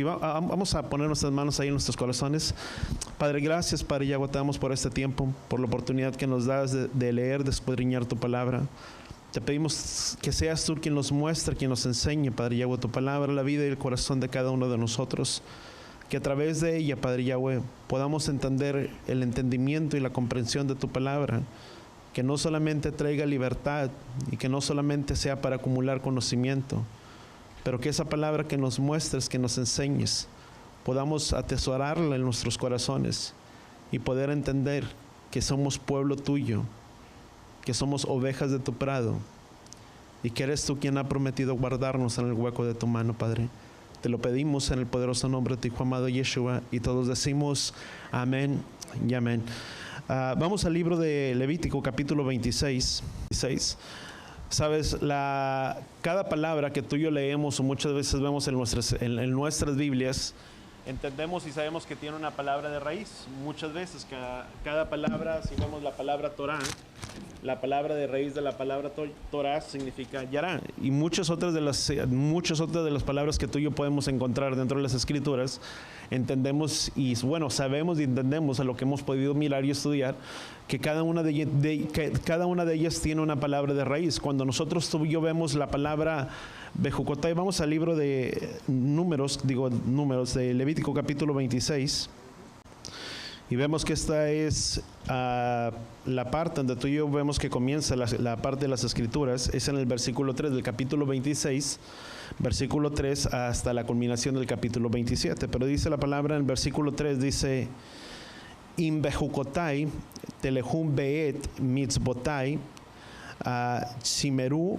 vamos a poner nuestras manos ahí en nuestros corazones. Padre, gracias, Padre Yahweh, te damos por este tiempo, por la oportunidad que nos das de leer, de escudriñar tu palabra. Te pedimos que seas tú quien nos muestre, quien nos enseñe, Padre Yahweh, tu palabra, la vida y el corazón de cada uno de nosotros. Que a través de ella, Padre Yahweh, podamos entender el entendimiento y la comprensión de tu palabra. Que no solamente traiga libertad y que no solamente sea para acumular conocimiento, pero que esa palabra que nos muestres, que nos enseñes, podamos atesorarla en nuestros corazones y poder entender que somos pueblo tuyo, que somos ovejas de tu prado y que eres tú quien ha prometido guardarnos en el hueco de tu mano, Padre. Te lo pedimos en el poderoso nombre de tu Hijo amado Yeshua, y todos decimos amén y amén. Vamos al libro de Levítico, capítulo 26. Sabes, cada palabra que tú y yo leemos o muchas veces vemos en nuestras Biblias, entendemos y sabemos que tiene una palabra de raíz. Muchas veces cada palabra, si vemos la palabra Torah, la palabra de raíz de la palabra Torah significa Yará, y muchas otras de las palabras que tú y yo podemos encontrar dentro de las Escrituras, entendemos y sabemos y entendemos a lo que hemos podido mirar y estudiar, que cada una de ellas tiene una palabra de raíz. Cuando nosotros tú y yo vemos la palabra Bejucotay, vamos al libro de números de Levítico capítulo 26. Y vemos que esta es la parte donde tú y yo vemos que comienza la parte de las Escrituras. Es en el versículo 3 del capítulo 26, versículo 3 hasta la culminación del capítulo 27. Pero dice la palabra en el versículo 3, dice: Im bejucotai telehum beet mitzbotai simeru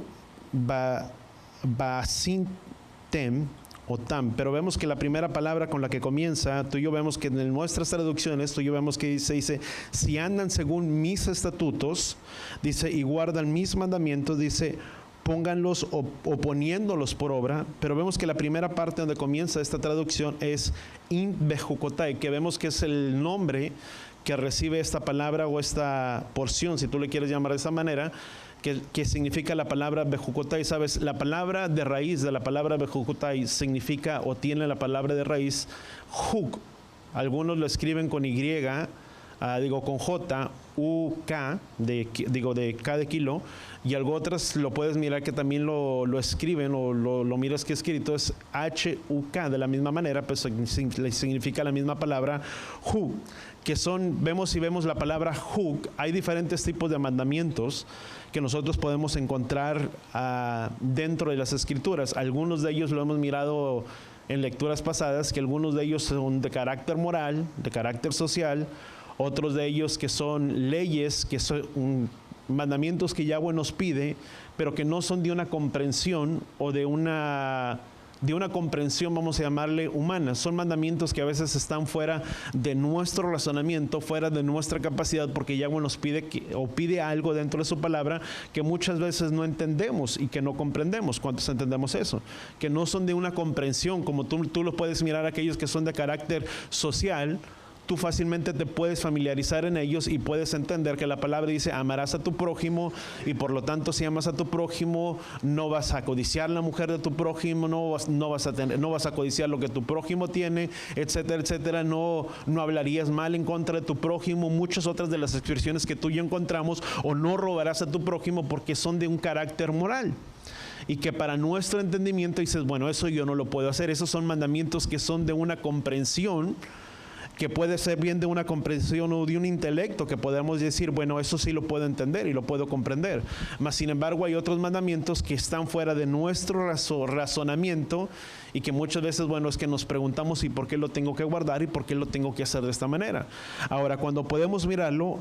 basintem Otam. Pero vemos que la primera palabra con la que comienza, tú y yo vemos que en nuestras traducciones, tú y yo vemos que dice, si andan según mis estatutos, dice, y guardan mis mandamientos, dice, pónganlos o poniéndolos por obra. Pero vemos que la primera parte donde comienza esta traducción es In Bejucotai, que vemos que es el nombre que recibe esta palabra o esta porción, si tú le quieres llamar de esa manera, que significa la palabra Bejucotai. Sabes, la palabra de raíz de la palabra Bejucotai significa o tiene la palabra de raíz Juk. Algunos lo escriben con Y, con J, U, K, de K de kilo, y algo otras lo puedes mirar que también lo escriben o lo miras que escrito es H, U, K, de la misma manera, pues significa la misma palabra Juk, que vemos la palabra Juk. Hay diferentes tipos de mandamientos que nosotros podemos encontrar dentro de las Escrituras. Algunos de ellos lo hemos mirado en lecturas pasadas, que algunos de ellos son de carácter moral, de carácter social, otros de ellos que son leyes, que son mandamientos que Yahweh nos pide, pero que no son de una comprensión o de una comprensión, vamos a llamarle, humana. Son mandamientos que a veces están fuera de nuestro razonamiento, fuera de nuestra capacidad, porque Yahweh nos pide algo dentro de su palabra que muchas veces no entendemos y que no comprendemos. ¿Cuántos entendemos eso? Que no son de una comprensión, como tú lo puedes mirar, aquellos que son de carácter social. Tú fácilmente te puedes familiarizar en ellos y puedes entender que la palabra dice amarás a tu prójimo, y por lo tanto si amas a tu prójimo no vas a codiciar la mujer de tu prójimo, no vas a codiciar lo que tu prójimo tiene, etcétera, etcétera. No hablarías mal en contra de tu prójimo, muchas otras de las expresiones que tú y yo encontramos, o no robarás a tu prójimo, porque son de un carácter moral. Y que para nuestro entendimiento dices, bueno, eso yo no lo puedo hacer. Esos son mandamientos que son de una comprensión, que puede ser bien de una comprensión o de un intelecto, que podemos decir, bueno, eso sí lo puedo entender y lo puedo comprender. Mas, sin embargo, hay otros mandamientos que están fuera de nuestro razonamiento, y que muchas veces, es que nos preguntamos, ¿y por qué lo tengo que guardar y por qué lo tengo que hacer de esta manera? Ahora, cuando podemos mirarlo,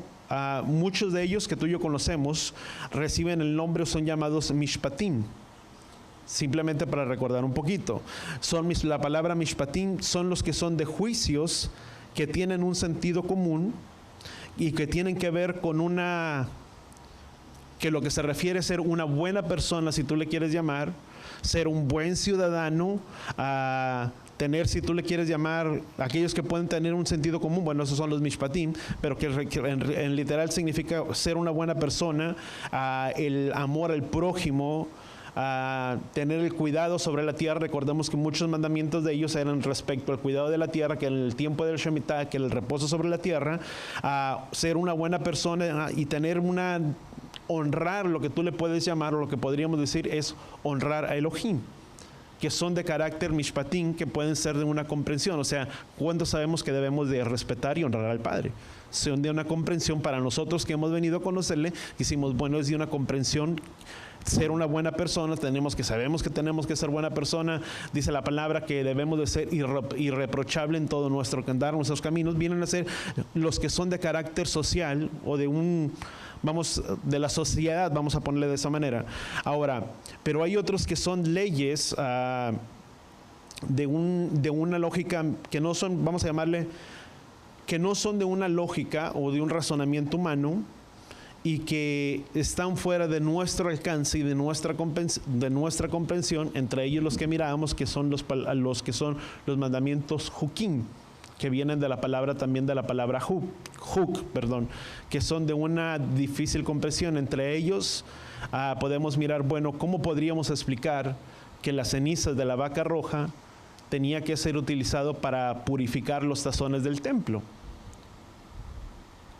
muchos de ellos que tú y yo conocemos reciben el nombre o son llamados Mishpatim. Simplemente para recordar un poquito, la palabra Mishpatim son los que son de juicios, que tienen un sentido común y que tienen que ver con que lo que se refiere a ser una buena persona, si tú le quieres llamar, ser un buen ciudadano, tener, si tú le quieres llamar, aquellos que pueden tener un sentido común, esos son los Mishpatim, pero que en literal significa ser una buena persona, el amor al prójimo, tener el cuidado sobre la tierra. Recordemos que muchos mandamientos de ellos eran respecto al cuidado de la tierra, que en el tiempo del Shemitah, que el reposo sobre la tierra, ser una buena persona y tener honrar, lo que tú le puedes llamar, o lo que podríamos decir es honrar a Elohim, que son de carácter mishpatim, que pueden ser de una comprensión. O sea, ¿cuándo sabemos que debemos de respetar y honrar al Padre? Son de una comprensión para nosotros que hemos venido a conocerle, decimos, bueno, es de una comprensión. Ser una buena persona, sabemos que tenemos que ser buena persona. Dice la palabra que debemos de ser irreprochable en todo nuestro andar, nuestros caminos. Vienen a ser los que son de carácter social o de la sociedad, vamos a ponerle de esa manera. Ahora, pero hay otros que son leyes de una lógica que no son, vamos a llamarle, que no son de una lógica o de un razonamiento humano, y que están fuera de nuestro alcance y de nuestra comprensión, entre ellos los que mirábamos, que son los que son los mandamientos Hukim, que vienen de la palabra, también de la palabra que son de una difícil comprensión. Entre ellos podemos mirar, bueno, ¿cómo podríamos explicar que las cenizas de la vaca roja tenía que ser utilizado para purificar los tazones del templo?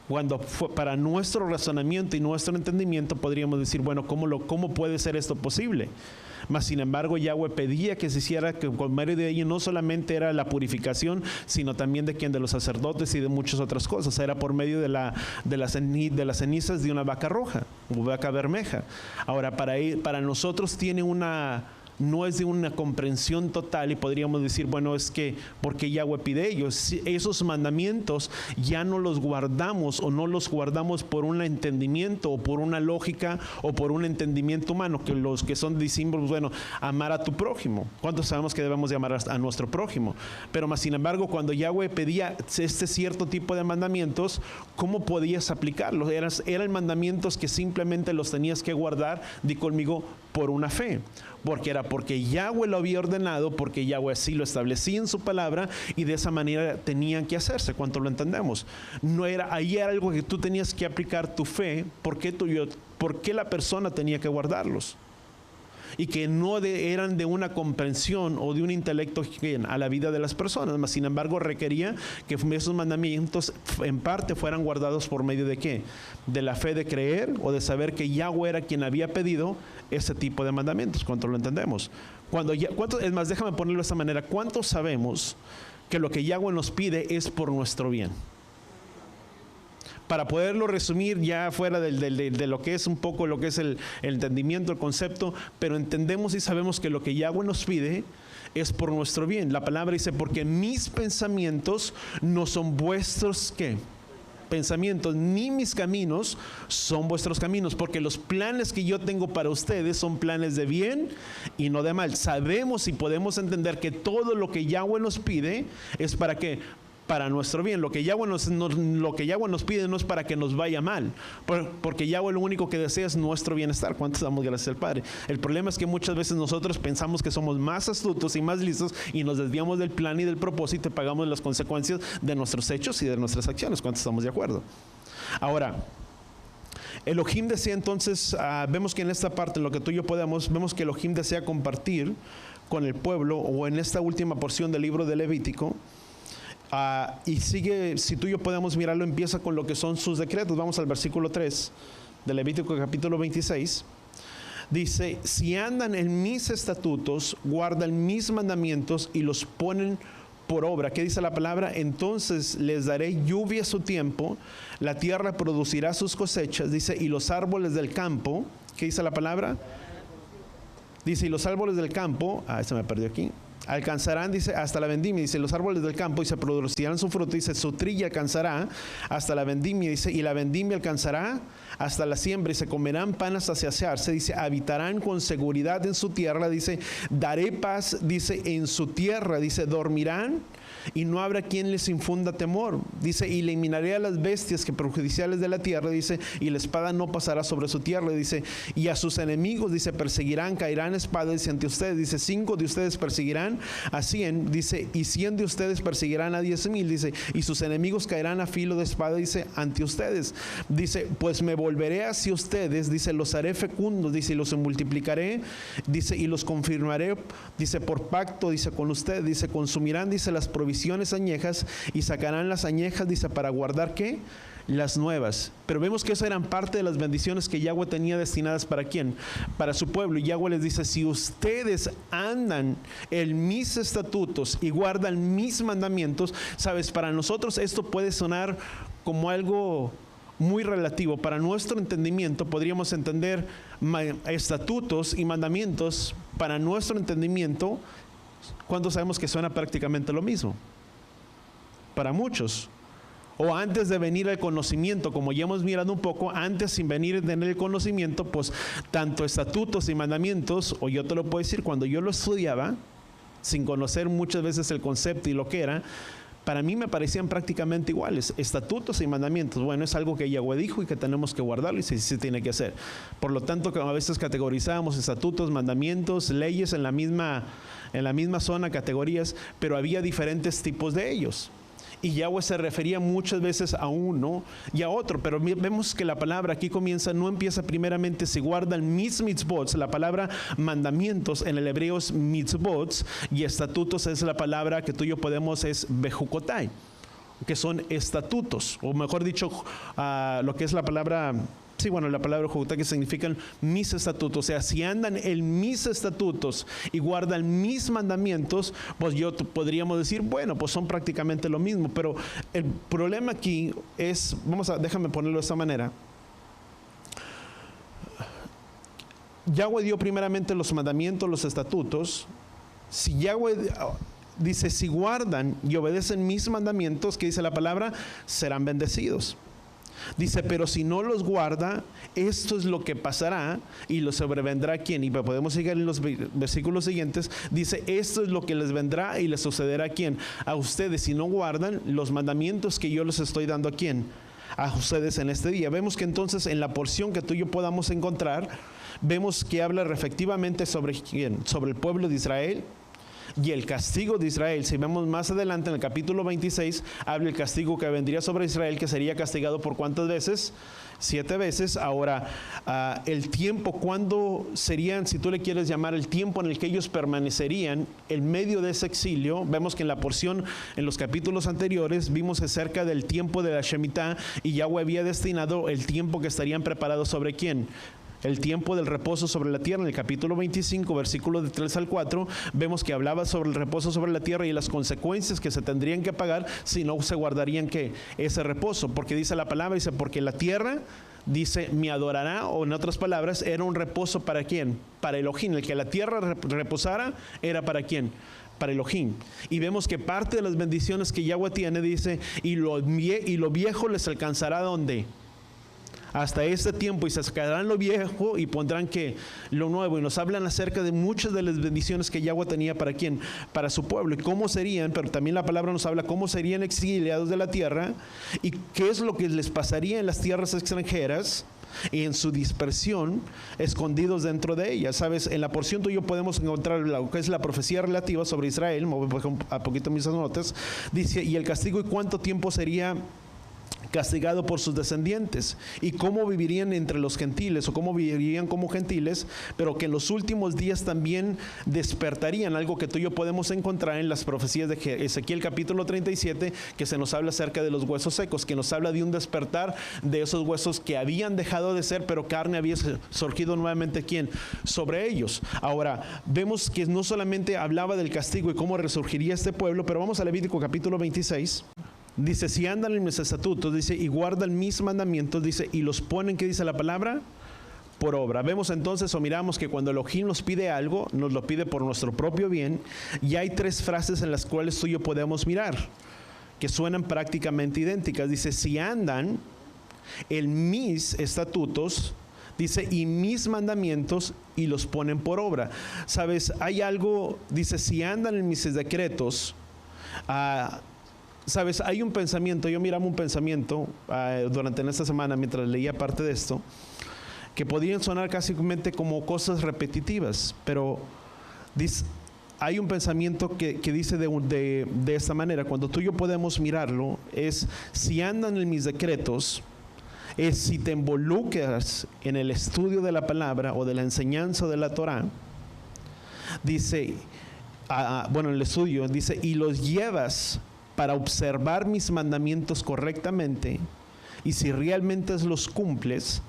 Cuando para nuestro razonamiento y nuestro entendimiento podríamos decir, bueno, ¿cómo puede ser esto posible? Mas sin embargo, Yahweh pedía que se hiciera, que con medio de ello no solamente era la purificación, sino también de los sacerdotes y de muchas otras cosas. Era por medio de las cenizas de una vaca roja o vaca bermeja. Ahora, para nosotros no es de una comprensión total, y podríamos decir, bueno, es que porque Yahweh pide ellos, esos mandamientos ya no los guardamos, o no los guardamos por un entendimiento o por una lógica o por un entendimiento humano, que los que son discípulos, bueno, amar a tu prójimo. ¿Cuántos sabemos que debemos de amar a nuestro prójimo? Pero más sin embargo, cuando Yahweh pedía este cierto tipo de mandamientos, ¿cómo podías aplicarlos? Eran mandamientos que simplemente los tenías que guardar, di conmigo, por una fe. Porque Yahweh lo había ordenado, porque Yahweh así lo establecía en su palabra, y de esa manera tenían que hacerse. ¿Cuánto lo entendemos? Ahí era algo que tú tenías que aplicar tu fe. ¿Por qué la persona tenía que guardarlos? Y que no eran de una comprensión o de un intelecto a la vida de las personas, mas sin embargo requería que esos mandamientos en parte fueran guardados por medio de ¿qué? De la fe de creer o de saber que Yahweh era quien había pedido ese tipo de mandamientos. ¿Cuánto lo entendemos? Es más, déjame ponerlo de esta manera. ¿Cuántos sabemos que lo que Yahweh nos pide es por nuestro bien? Para poderlo resumir ya fuera de lo que es un poco lo que es el entendimiento, el concepto, pero entendemos y sabemos que lo que Yahweh nos pide es por nuestro bien. La palabra dice, porque mis pensamientos no son vuestros, ¿qué? Pensamientos, ni mis caminos son vuestros caminos, porque los planes que yo tengo para ustedes son planes de bien y no de mal. Sabemos y podemos entender que todo lo que Yahweh nos pide es para ¿qué? Para nuestro bien. Lo que Yahweh nos pide no es para que nos vaya mal, porque Yahweh lo único que desea es nuestro bienestar. ¿Cuántos damos gracias al Padre? El problema es que muchas veces nosotros pensamos que somos más astutos y más listos y nos desviamos del plan y del propósito y pagamos las consecuencias de nuestros hechos y de nuestras acciones. ¿Cuántos estamos de acuerdo? Ahora, Elohim desea entonces, vemos que en esta parte, en lo que tú y yo vemos que Elohim desea compartir con el pueblo, o en esta última porción del libro de Levítico. Y sigue, si tú y yo podemos mirarlo, empieza con lo que son sus decretos. Vamos al versículo 3 de Levítico capítulo 26. Dice, si andan en mis estatutos, guardan mis mandamientos y los ponen por obra. ¿Qué dice la palabra? Entonces les daré lluvia a su tiempo, la tierra producirá sus cosechas, dice, y los árboles del campo. ¿Qué dice la palabra? Dice, y los árboles del campo, se me perdió aquí. Alcanzarán, dice, hasta la vendimia, dice, los árboles del campo, y se producirán su fruto, dice, su trilla alcanzará hasta la vendimia, dice, y la vendimia alcanzará hasta la siembra, y se comerán pan hasta saciarse, dice, habitarán con seguridad en su tierra, dice, daré paz, dice, en su tierra, dice, dormirán y no habrá quien les infunda temor, dice, y eliminaré a las bestias que perjudiciales de la tierra, dice, y la espada no pasará sobre su tierra, dice, y a sus enemigos, dice, perseguirán, caerán espada, dice, ante ustedes, dice, 5 de ustedes perseguirán a 100, dice, y 100 de ustedes perseguirán a 10,000, dice, y sus enemigos caerán a filo de espada, dice, ante ustedes. Dice, pues me volveré hacia ustedes, dice, los haré fecundos, dice, y los multiplicaré, dice, y los confirmaré, dice, por pacto, dice, con ustedes, dice, consumirán, dice, las provisiones añejas y sacarán las añejas, dice, para guardar, ¿qué? Las nuevas. Pero vemos que eso eran parte de las bendiciones que Yahweh tenía destinadas ¿para quién? Para su pueblo. Y Yahweh les dice, si ustedes andan en mis estatutos y guardan mis mandamientos, sabes, para nosotros esto puede sonar como algo muy relativo. Para nuestro entendimiento podríamos entender estatutos y mandamientos. Para nuestro entendimiento, ¿cuándo sabemos que suena prácticamente lo mismo? Para muchos. O antes de venir al conocimiento, como ya hemos mirado un poco, antes sin venir a tener el conocimiento, pues tanto estatutos y mandamientos, o yo te lo puedo decir, cuando yo lo estudiaba, sin conocer muchas veces el concepto y lo que era, para mí me parecían prácticamente iguales. Estatutos y mandamientos, bueno, es algo que Yahweh dijo y que tenemos que guardarlo y se tiene que hacer. Por lo tanto, a veces categorizábamos estatutos, mandamientos, leyes en la misma zona, categorías, pero había diferentes tipos de ellos. Y Yahweh se refería muchas veces a uno y a otro, pero vemos que la palabra aquí no empieza primeramente, se guardan mis mitzvot. La palabra mandamientos en el hebreo es mitzvot, y estatutos es la palabra que tú y yo podemos, es bejukotai, que son estatutos, o mejor dicho, lo que es la palabra... Sí, bueno, la palabra Jotá, que significan mis estatutos. O sea, si andan en mis estatutos y guardan mis mandamientos, pues podríamos decir, bueno, pues son prácticamente lo mismo. Pero el problema aquí es, déjame ponerlo de esta manera. Yahweh dio primeramente los mandamientos, los estatutos. Si Yahweh dice, si guardan y obedecen mis mandamientos, que dice la palabra, serán bendecidos. Dice, pero si no los guarda, esto es lo que pasará y lo sobrevendrá a quién. Y podemos seguir en los versículos siguientes. Dice, esto es lo que les vendrá y les sucederá a quién. A ustedes, si no guardan los mandamientos que yo les estoy dando a quién. A ustedes en este día. Vemos que entonces en la porción que tú y yo podamos encontrar, vemos que habla efectivamente sobre quién. Sobre el pueblo de Israel. Y el castigo de Israel, si vemos más adelante en el capítulo 26, habla el castigo que vendría sobre Israel, que sería castigado por ¿cuántas veces? 7 veces. Ahora, el tiempo, ¿cuándo serían, si tú le quieres llamar, el tiempo en el que ellos permanecerían en medio de ese exilio? Vemos que en la porción, en los capítulos anteriores, vimos acerca del tiempo de la Shemitah, y Yahweh había destinado el tiempo que estarían preparados sobre quién. El tiempo del reposo sobre la tierra. En el capítulo 25, versículos de 3 al 4, vemos que hablaba sobre el reposo sobre la tierra y las consecuencias que se tendrían que pagar si no se guardarían ¿qué? Ese reposo. Porque dice la palabra, dice, porque la tierra, dice, me adorará, o en otras palabras, era un reposo ¿para quién? Para Elohim. El que la tierra reposara era ¿para quién? Para Elohim. Y vemos que parte de las bendiciones que Yahweh tiene, dice, y lo viejo les alcanzará ¿dónde? Hasta este tiempo, y se sacarán lo viejo y pondrán que lo nuevo. Y nos hablan acerca de muchas de las bendiciones que Yahweh tenía para quién, para su pueblo, y cómo serían, pero también la palabra nos habla cómo serían exiliados de la tierra y qué es lo que les pasaría en las tierras extranjeras y en su dispersión, escondidos dentro de ellas. Sabes, en la porción tú y yo podemos encontrar lo que es la profecía relativa sobre Israel. Me voy a poquito mis notas. Dice, y el castigo, y cuánto tiempo sería castigado por sus descendientes, y cómo vivirían entre los gentiles, o cómo vivirían como gentiles, pero que en los últimos días también despertarían, algo que tú y yo podemos encontrar en las profecías de Ezequiel capítulo 37, que se nos habla acerca de los huesos secos, que nos habla de un despertar de esos huesos que habían dejado de ser, pero carne había surgido nuevamente ¿quién? Sobre ellos. Ahora, vemos que no solamente hablaba del castigo y cómo resurgiría este pueblo, pero vamos a Levítico capítulo 26. Dice, si andan en mis estatutos, dice, y guardan mis mandamientos, dice, y los ponen, ¿qué dice la palabra? Por obra. Vemos entonces o miramos que cuando Elohim nos pide algo, nos lo pide por nuestro propio bien, y hay 3 frases en las cuales tú y yo podemos mirar, que suenan prácticamente idénticas. Dice, si andan en mis estatutos, dice, y mis mandamientos, y los ponen por obra. Sabes, hay algo, dice, si andan en mis decretos, sabes, hay un pensamiento, yo miraba un pensamiento durante esta semana mientras leía parte de esto, que podrían sonar casi como cosas repetitivas, pero hay un pensamiento que dice de esta manera, cuando tú y yo podemos mirarlo, es si andan en mis decretos, es si te involucras en el estudio de la palabra o de la enseñanza de la Torá, dice, bueno, en el estudio, dice, y los llevas para observar mis mandamientos correctamente, y si realmente los cumples,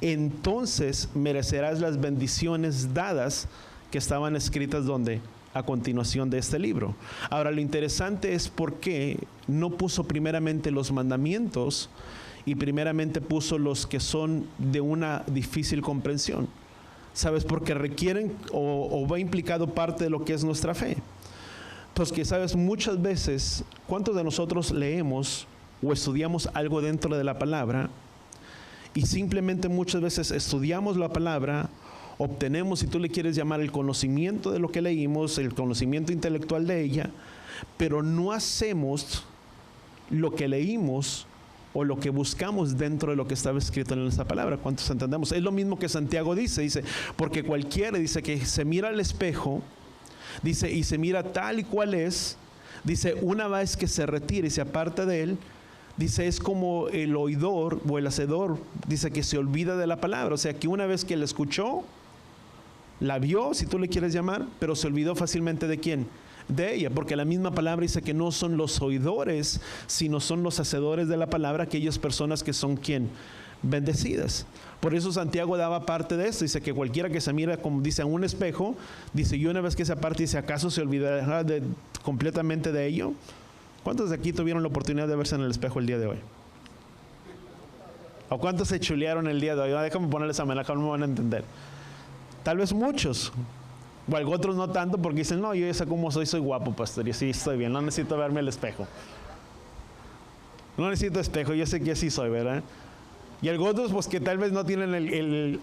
entonces merecerás las bendiciones dadas que estaban escritas donde a continuación de este libro. Ahora, lo interesante es por qué no puso primeramente los mandamientos y primeramente puso los que son de una difícil comprensión. ¿Sabes? Porque requieren o va implicado parte de lo que es nuestra fe. Pues que, ¿sabes? Muchas veces, ¿cuántos de nosotros leemos o estudiamos algo dentro de la palabra y simplemente muchas veces estudiamos la palabra, obtenemos, si tú le quieres llamar, el conocimiento de lo que leímos, el conocimiento intelectual de ella, pero no hacemos lo que leímos o lo que buscamos dentro de lo que estaba escrito en esa palabra? ¿Cuántos entendemos? Es lo mismo que Santiago dice, porque cualquiera, dice, que se mira al espejo, dice, y se mira tal y cual es, dice, una vez que se retira y se aparta de él, dice, es como el oidor o el hacedor, dice, que se olvida de la palabra. O sea, que una vez que la escuchó, la vio, si tú le quieres llamar, pero se olvidó fácilmente de quién, de ella, porque la misma palabra dice que no son los oidores, sino son los hacedores de la palabra, aquellas personas que son ¿quién? Bendecidas. Por eso Santiago daba parte de esto, dice que cualquiera que se mira, como dice, a un espejo, dice, y una vez que se aparte, dice, ¿acaso se olvidará completamente de ello? ¿Cuántos de aquí tuvieron la oportunidad de verse en el espejo el día de hoy? ¿O cuántos se chulearon el día de hoy? Déjame ponerles esa manera, no me van a entender. Tal vez muchos, o otros no tanto, porque dicen, no, yo ya sé cómo soy guapo, pastor, y sí estoy bien, no necesito verme al espejo. No necesito espejo, yo sé que así soy, ¿verdad? Y otros, pues que tal vez no tienen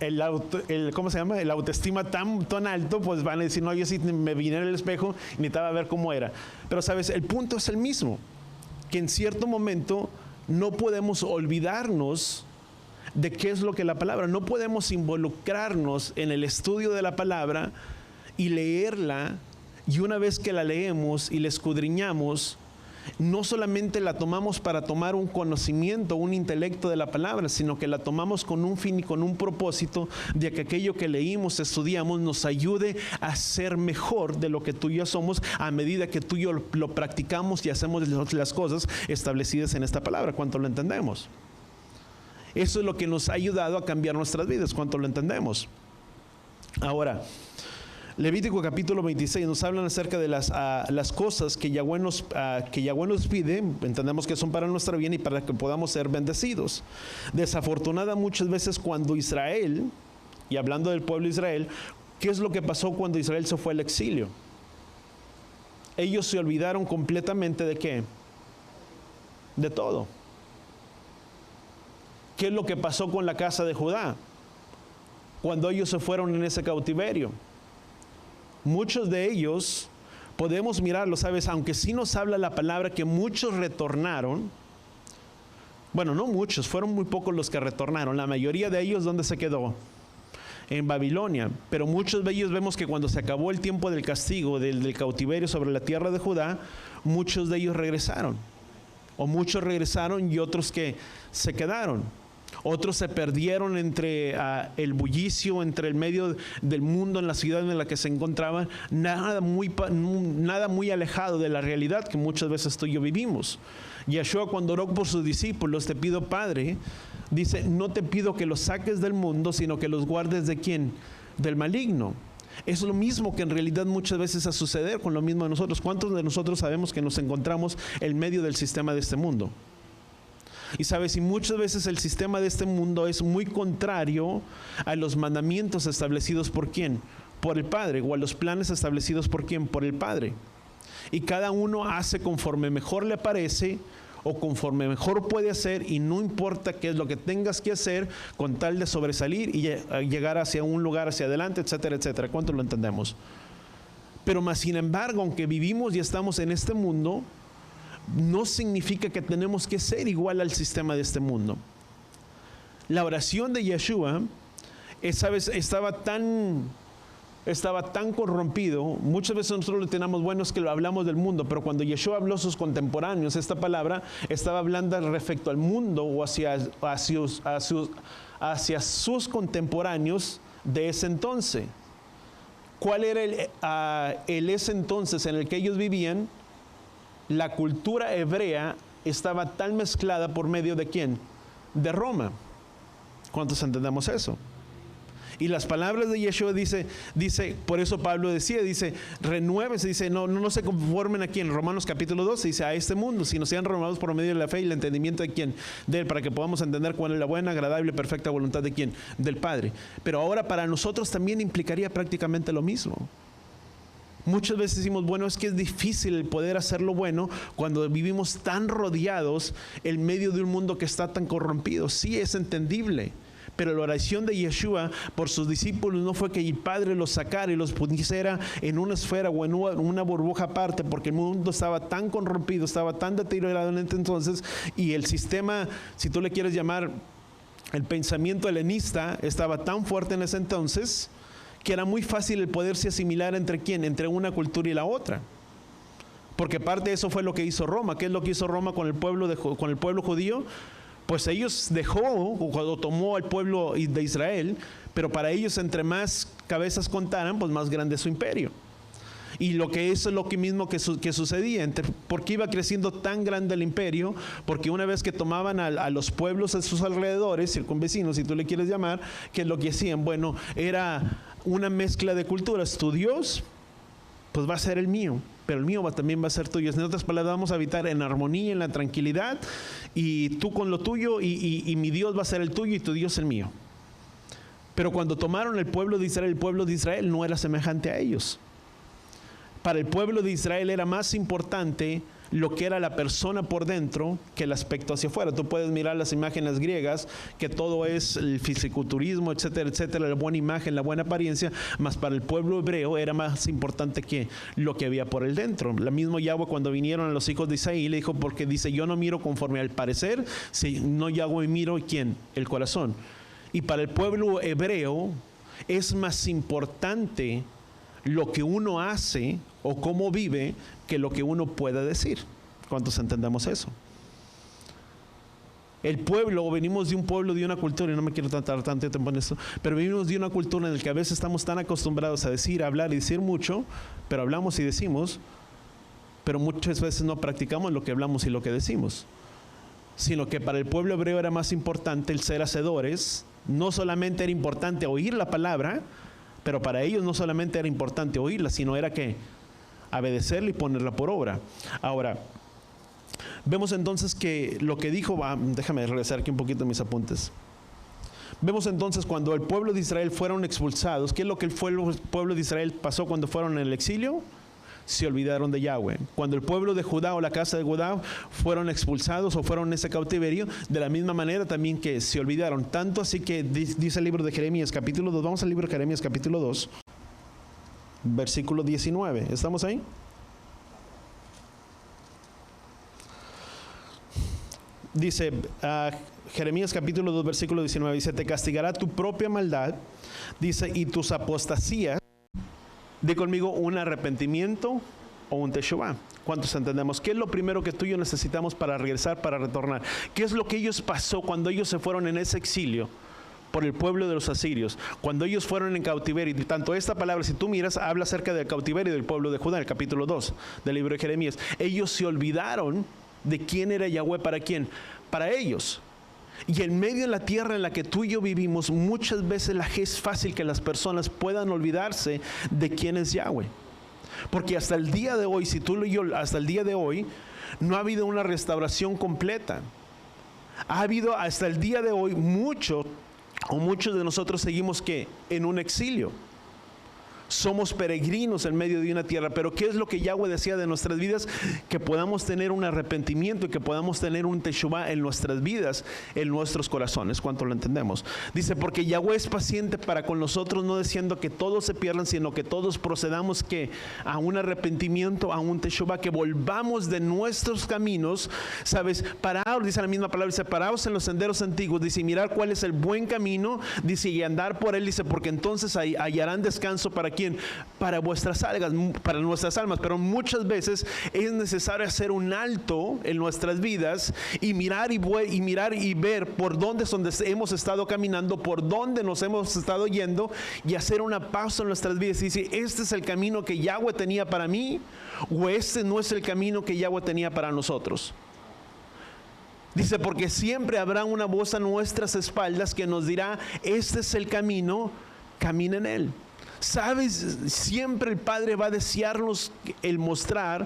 ¿cómo se llama? El autoestima tan alto, pues van a decir, no, yo sí me vine en el espejo y necesitaba ver cómo era. Pero, ¿sabes? El punto es el mismo, que en cierto momento no podemos olvidarnos de qué es lo que la palabra, no podemos involucrarnos en el estudio de la palabra y leerla, y una vez que la leemos y la escudriñamos, no solamente la tomamos para tomar un conocimiento, un intelecto de la palabra, sino que la tomamos con un fin y con un propósito de que aquello que leímos, estudiamos, nos ayude a ser mejor de lo que tú y yo somos, a medida que tú y yo lo practicamos y hacemos las cosas establecidas en esta palabra. ¿Cuánto lo entendemos? Eso es lo que nos ha ayudado a cambiar nuestras vidas. ¿Cuánto lo entendemos? Ahora, Levítico capítulo 26 nos hablan acerca de las cosas que Yahweh nos pide. Entendemos que son para nuestra bien y para que podamos ser bendecidos. Desafortunada muchas veces cuando Israel, y hablando del pueblo de Israel, ¿qué es lo que pasó cuando Israel se fue al exilio? Ellos se olvidaron completamente ¿de qué? De todo. ¿Qué es lo que pasó con la casa de Judá cuando ellos se fueron en ese cautiverio? Muchos de ellos, podemos mirarlo, ¿sabes? Aunque sí nos habla la palabra que muchos retornaron. Bueno, no muchos, fueron muy pocos los que retornaron. La mayoría de ellos, ¿dónde se quedó? En Babilonia. Pero muchos de ellos vemos que cuando se acabó el tiempo del castigo, del cautiverio sobre la tierra de Judá, muchos de ellos regresaron. O muchos regresaron y otros que se quedaron. Otros se perdieron entre el bullicio, entre el medio del mundo, en la ciudad en la que se encontraban, nada muy alejado de la realidad que muchas veces tú y yo vivimos. Yeshua, cuando oró por sus discípulos, te pido, Padre, dice, no te pido que los saques del mundo, sino que los guardes ¿de quién? Del maligno. Es lo mismo que en realidad muchas veces a suceder con lo mismo de nosotros. ¿Cuántos de nosotros sabemos que nos encontramos en medio del sistema de este mundo? Y sabes, y muchas veces el sistema de este mundo es muy contrario a los mandamientos establecidos por ¿quién? Por el Padre, o a los planes establecidos por ¿quién? Por el Padre. Y cada uno hace conforme mejor le parece o conforme mejor puede hacer, y no importa qué es lo que tengas que hacer con tal de sobresalir y llegar hacia un lugar hacia adelante, etcétera, etcétera. ¿Cuánto lo entendemos? Pero más sin embargo, aunque vivimos y estamos en este mundo, no significa que tenemos que ser igual al sistema de este mundo. La oración de Yeshua, ¿sabes? Estaba tan estaba tan corrompido. Muchas veces nosotros le tenemos, bueno, es que lo hablamos del mundo, pero cuando Yeshua habló a sus contemporáneos, esta palabra estaba hablando respecto al mundo o hacia sus contemporáneos de ese entonces. ¿Cuál era ese entonces en el que ellos vivían? La cultura hebrea estaba tan mezclada por medio de ¿quién? De Roma. ¿Cuántos entendemos eso? Y las palabras de Yeshua dice, por eso Pablo decía, renuévense, no se conformen aquí en Romanos capítulo 12, dice, a este mundo, sino sean renovados por medio de la fe y el entendimiento de quién, de él, para que podamos entender cuál es la buena, agradable y perfecta voluntad de quién, del Padre. Pero ahora para nosotros también implicaría prácticamente lo mismo. Muchas veces decimos, bueno, es que es difícil el poder hacer lo bueno cuando vivimos tan rodeados en medio de un mundo que está tan corrompido. Sí, es entendible. Pero la oración de Yeshua por sus discípulos no fue que el Padre los sacara y los pusiera en una esfera o en una burbuja aparte, porque el mundo estaba tan corrompido, estaba tan deteriorado en ese entonces, y el sistema, si tú le quieres llamar el pensamiento helenista, estaba tan fuerte en ese entonces que era muy fácil el poderse asimilar entre quién, entre una cultura y la otra. Porque parte de eso fue lo que hizo Roma. ¿Qué es lo que hizo Roma con el pueblo judío? Pues ellos cuando tomó al pueblo de Israel, pero para ellos entre más cabezas contaran, pues más grande es su imperio. Y eso es lo mismo que sucedía. ¿Por qué iba creciendo tan grande el imperio? Porque una vez que tomaban a los pueblos a sus alrededores, circunvecinos, si tú le quieres llamar, ¿qué es lo que hacían? Bueno, era una mezcla de culturas. Tu Dios, pues va a ser el mío, pero el mío también va a ser tuyo. En otras palabras, vamos a habitar en armonía, en la tranquilidad, y tú con lo tuyo, y mi Dios va a ser el tuyo y tu Dios el mío. Pero cuando tomaron el pueblo de Israel no era semejante a ellos. Para el pueblo de Israel era más importante lo que era la persona por dentro que el aspecto hacia afuera. Tú puedes mirar las imágenes griegas, que todo es el fisiculturismo, etcétera, etcétera, la buena imagen, la buena apariencia, mas para el pueblo hebreo era más importante que lo que había por el dentro. La misma Yahweh cuando vinieron a los hijos de Isaí le dijo, porque dice, yo no miro conforme al parecer, sino Yahweh miro ¿quién? El corazón. Y para el pueblo hebreo es más importante lo que uno hace o cómo vive que lo que uno pueda decir. ¿Cuántos entendemos eso? El pueblo, venimos de un pueblo, de una cultura, y no me quiero tardar tanto tiempo en esto, pero venimos de una cultura en la que a veces estamos tan acostumbrados a decir, a hablar y decir mucho, pero hablamos y decimos, pero muchas veces no practicamos lo que hablamos y lo que decimos. Sino que para el pueblo hebreo era más importante el ser hacedores. No solamente era importante oír la palabra, pero para ellos no solamente era importante oírla, sino era que obedecerla y ponerla por obra. Ahora, vemos entonces que lo que dijo, déjame regresar aquí un poquito en mis apuntes. Vemos entonces cuando el pueblo de Israel fueron expulsados, ¿qué es lo que el pueblo de Israel pasó cuando fueron en el exilio? Se olvidaron de Yahweh. Cuando el pueblo de Judá o la casa de Judá fueron expulsados o fueron en ese cautiverio, de la misma manera también que se olvidaron. Tanto así que dice el libro de Jeremías capítulo 2, vamos al libro de Jeremías capítulo 2, versículo 19. ¿Estamos ahí? Dice Jeremías capítulo 2, versículo 19, dice, te castigará tu propia maldad, dice, y tus apostasías. Di conmigo, un arrepentimiento o un teshuvah. ¿Cuántos entendemos? ¿Qué es lo primero que tú y yo necesitamos para regresar, para retornar? ¿Qué es lo que ellos pasó cuando ellos se fueron en ese exilio por el pueblo de los asirios? Cuando ellos fueron en cautiverio, y tanto esta palabra, si tú miras, habla acerca del cautiverio del pueblo de Judá, en el capítulo 2 del libro de Jeremías. Ellos se olvidaron de quién era Yahweh, ¿para quién? Para ellos. Y en medio de la tierra en la que tú y yo vivimos, muchas veces es fácil que las personas puedan olvidarse de quién es Yahweh. Porque hasta el día de hoy, si tú y yo, hasta el día de hoy, no ha habido una restauración completa. Ha habido hasta el día de hoy muchos de nosotros seguimos que en un exilio. Somos peregrinos en medio de una tierra, pero ¿qué es lo que Yahweh decía de nuestras vidas? Que podamos tener un arrepentimiento y que podamos tener un teshuvah en nuestras vidas, en nuestros corazones. ¿Cuánto lo entendemos? Dice, porque Yahweh es paciente para con nosotros, no diciendo que todos se pierdan, sino que todos procedamos que a un arrepentimiento, a un teshuvah, que volvamos de nuestros caminos, ¿sabes? Paraos, dice la misma palabra, dice, paraos en los senderos antiguos, dice, mirar cuál es el buen camino, dice, y andar por él, dice, porque entonces hallarán descanso para quién? Para vuestras almas, para nuestras almas. Pero muchas veces es necesario hacer un alto en nuestras vidas y mirar y ver por dónde es donde hemos estado caminando, por dónde nos hemos estado yendo, y hacer una pausa en nuestras vidas y decir, ¿este es el camino que Yahweh tenía para mí? ¿O este no es el camino que Yahweh tenía para nosotros? Dice, porque siempre habrá una voz a nuestras espaldas que nos dirá, este es el camino, camina en él. ¿Sabes? Siempre el Padre va a desearnos el mostrar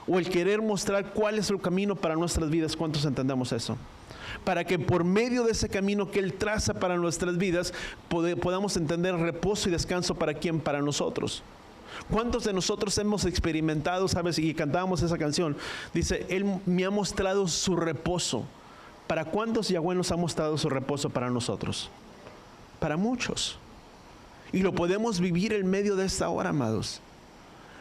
o el querer mostrar cuál es el camino para nuestras vidas. ¿Cuántos entendemos eso? Para que por medio de ese camino que Él traza para nuestras vidas, podamos entender reposo y descanso para quién, para nosotros. ¿Cuántos de nosotros hemos experimentado, sabes? Y cantábamos esa canción, dice, Él me ha mostrado su reposo. ¿Para cuántos Yahweh nos ha mostrado su reposo para nosotros? Para muchos. Y lo podemos vivir en medio de esta hora, amados.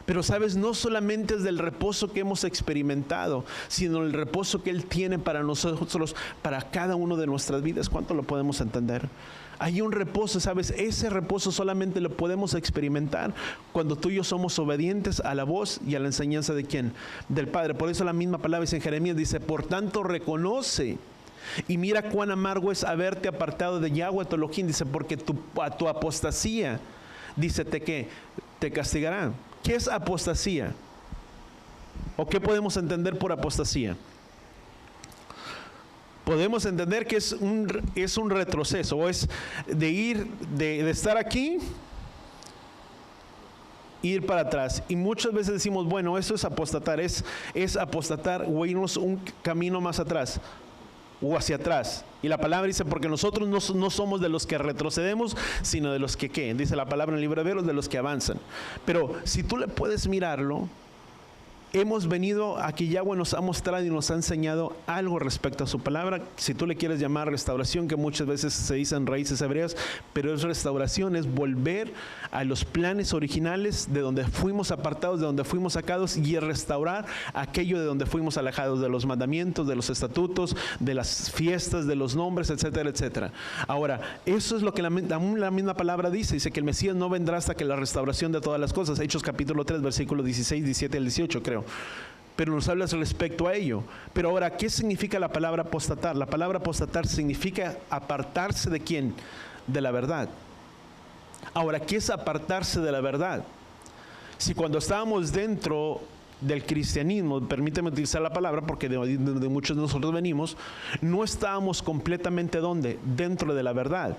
Pero sabes, no solamente es del reposo que hemos experimentado, sino el reposo que Él tiene para nosotros, para cada uno de nuestras vidas. ¿Cuánto lo podemos entender? Hay un reposo, sabes, ese reposo solamente lo podemos experimentar cuando tú y yo somos obedientes a la voz y a la enseñanza de ¿quién? Del Padre. Por eso la misma palabra dice en Jeremías, dice, por tanto reconoce y mira cuán amargo es haberte apartado de Yahweh tu Elohim, dice, porque a tu apostasía, dice, te castigará. ¿Qué es apostasía? ¿O qué podemos entender por apostasía? Podemos entender que es un retroceso, o es de estar aquí, ir para atrás. Y muchas veces decimos, bueno, eso es apostatar, es apostatar o irnos un camino más atrás o hacia atrás. Y la palabra dice, porque nosotros no somos de los que retrocedemos, sino de los que ¿qué? Dice la palabra en el libro de Hebreos, de los que avanzan. Pero si tú le puedes mirarlo, hemos venido a que Yahweh nos ha mostrado y nos ha enseñado algo respecto a su palabra. Si tú le quieres llamar restauración, que muchas veces se dicen raíces hebreas, pero es restauración, es volver a los planes originales de donde fuimos apartados, de donde fuimos sacados, y restaurar aquello de donde fuimos alejados, de los mandamientos, de los estatutos, de las fiestas, de los nombres, etcétera, etcétera. Ahora, eso es lo que la misma palabra dice que el Mesías no vendrá hasta que la restauración de todas las cosas. Hechos capítulo 3, versículos 16, 17 al 18, creo. Pero nos hablas respecto a ello. Pero ahora, ¿qué significa la palabra apostatar? La palabra apostatar significa apartarse de ¿quién? De la verdad. Ahora, ¿qué es apartarse de la verdad? Si cuando estábamos dentro del cristianismo, permíteme utilizar la palabra porque de muchos de nosotros venimos, no estábamos completamente ¿dónde? Dentro de la verdad.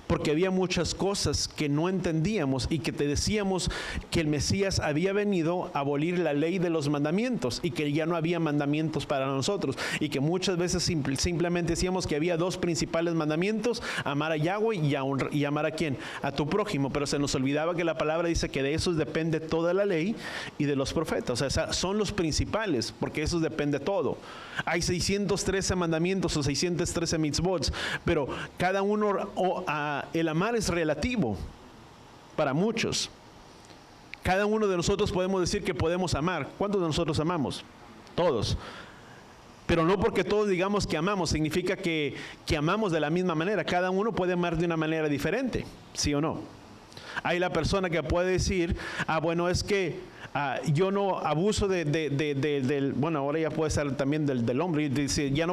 Porque había muchas cosas que no entendíamos y que te decíamos que el Mesías había venido a abolir la ley de los mandamientos y que ya no había mandamientos para nosotros, y que muchas veces simplemente decíamos que había dos principales mandamientos: amar a Yahweh y amar a ¿quién? A tu prójimo. Pero se nos olvidaba que la palabra dice que de esos depende toda la ley y de los profetas. O sea, son los principales, porque esos depende todo. Hay 613 mandamientos o 613 mitzvot, pero cada uno el amar es relativo para muchos. Cada uno de nosotros podemos decir que podemos amar. ¿Cuántos de nosotros amamos? Todos. Pero no porque todos digamos que amamos significa que amamos de la misma manera. Cada uno puede amar de una manera diferente, ¿sí o no? Hay la persona que puede decir, bueno, es que yo no abuso del, bueno, ahora ya puede ser también del hombre, y dice, yo no